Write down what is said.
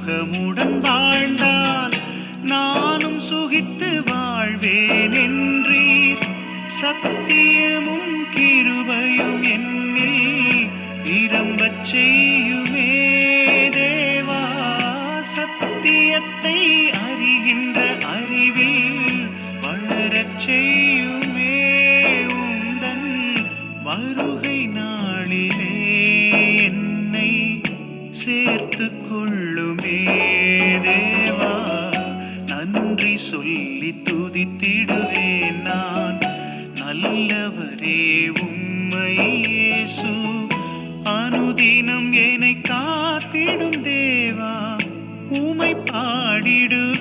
சுகமுடன் வாழ்ந்தால் நானும் சுகித்து வாழ்வேன் என்றீர். சத்தியமும் கிருபையும் என்னில் விரும்பச் செய்யுமே தேவா. சத்தியத்தை அறிகின்ற அறிவில் வளரச் செய்யுமே. உந்தன் வருகை நாளிலே என்னை சேர்த்துக் கொள்ளுமே தேவா. நன்றி சொல்லி துதித்திடுவேன் நான். நல்லவரே உம்மை இயேசு, அனுதினம் என்னை காத்திடும் தேவா. உம்மை பாடிடுவேன்.